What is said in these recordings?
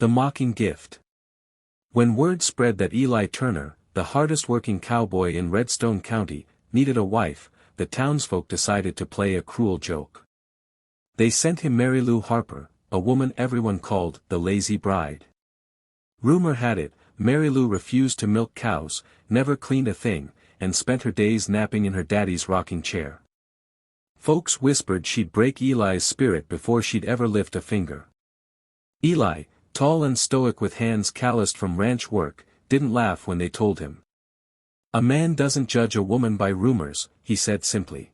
The mocking gift. When word spread that Eli Turner, the hardest-working cowboy in Redstone County, needed a wife, the townsfolk decided to play a cruel joke. They sent him Mary-Lou Harper, a woman everyone called the lazy bride. Rumor had it, Mary-Lou refused to milk cows, never cleaned a thing, and spent her days napping in her daddy's rocking chair. Folks whispered she'd break Eli's spirit before she'd ever lift a finger. Eli, tall and stoic with hands calloused from ranch work, didn't laugh when they told him. "A man doesn't judge a woman by rumors," he said simply.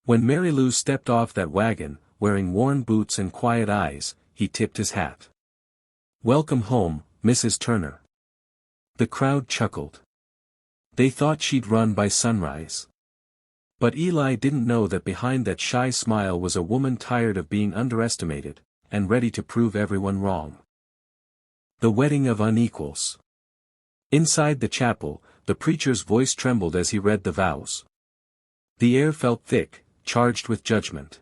When Mary-Lou stepped off that wagon, wearing worn boots and quiet eyes, he tipped his hat. "Welcome home, Mrs. Turner." The crowd chuckled. They thought she'd run by sunrise. But Eli didn't know that behind that shy smile was a woman tired of being underestimated, and ready to prove everyone wrong. The wedding of unequals. Inside the chapel, the preacher's voice trembled as he read the vows. The air felt thick, charged with judgment.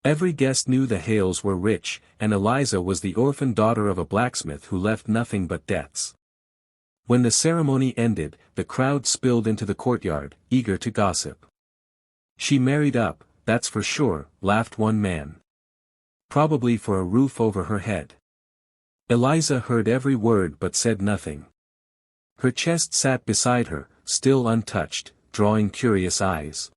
Every guest knew the Hales were rich, and Eliza was the orphan daughter of a blacksmith who left nothing but debts. When the ceremony ended, the crowd spilled into the courtyard, eager to gossip. "She married up, that's for sure," laughed one man. "Probably for a roof over her head." Eliza heard every word but said nothing. Her chest sat beside her, still untouched, drawing curious eyes.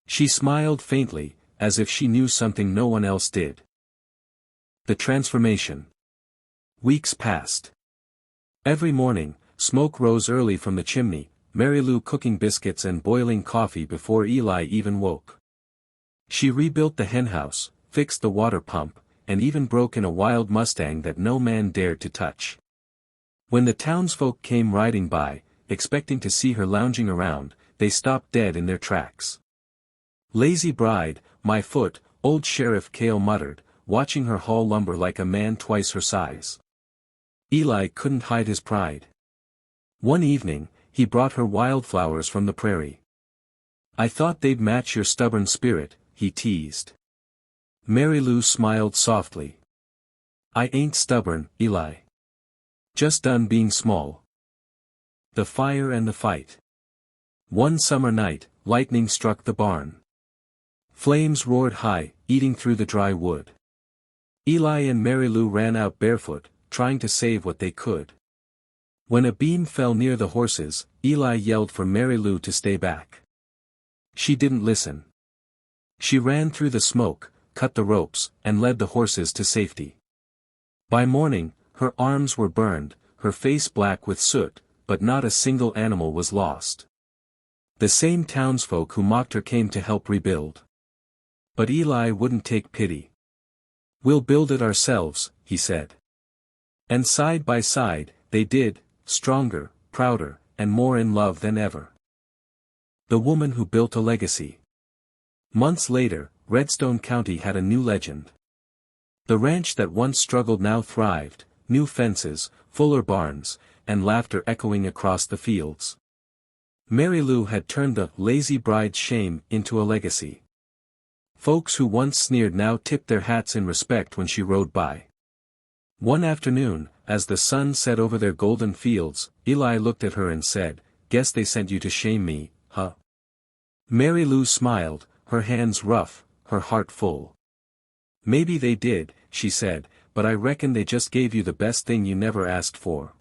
She smiled faintly, as if she knew something no one else did. The transformation. Weeks passed. Every morning, smoke rose early from the chimney, Mary-Lou cooking biscuits and boiling coffee before Eli even woke. She rebuilt the henhouse, fixed the water pump, and even broke in a wild Mustang that no man dared to touch. When the townsfolk came riding by, expecting to see her lounging around, they stopped dead in their tracks. "Lazy bride, my foot," old Sheriff Cale muttered, watching her haul lumber like a man twice her size. Eli couldn't hide his pride. One evening, he brought her wildflowers from the prairie. "I thought they'd match your stubborn spirit," he teased. Mary-Lou smiled softly. "I ain't stubborn, Eli. Just done being small." The fire and the fight. One summer night, lightning struck the barn. Flames roared high, eating through the dry wood. Eli and Mary-Lou ran out barefoot, trying to save what they could. When a beam fell near the horses, Eli yelled for Mary-Lou to stay back. She didn't listen. She ran through the smoke, cut the ropes, and led the horses to safety. By morning, her arms were burned, her face black with soot, but not a single animal was lost. The same townsfolk who mocked her came to help rebuild. But Eli wouldn't take pity. "We'll build it ourselves," he said. And side by side, they did, stronger, prouder, and more in love than ever. The woman who built a legacy. Months later, Redstone County had a new legend. The ranch that once struggled now thrived, new fences, fuller barns, and laughter echoing across the fields. Mary-Lou had turned the lazy bride's shame into a legacy. Folks who once sneered now tipped their hats in respect when she rode by. One afternoon, as the sun set over their golden fields, Eli looked at her and said, "Guess they sent you to shame me, huh?" Mary-Lou smiled, her hands rough, her heart full. "Maybe they did," she said, "but I reckon they just gave you the best thing you never asked for."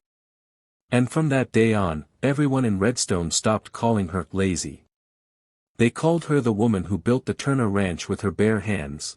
And from that day on, everyone in Redstone stopped calling her lazy. They called her the woman who built the Turner Ranch with her bare hands.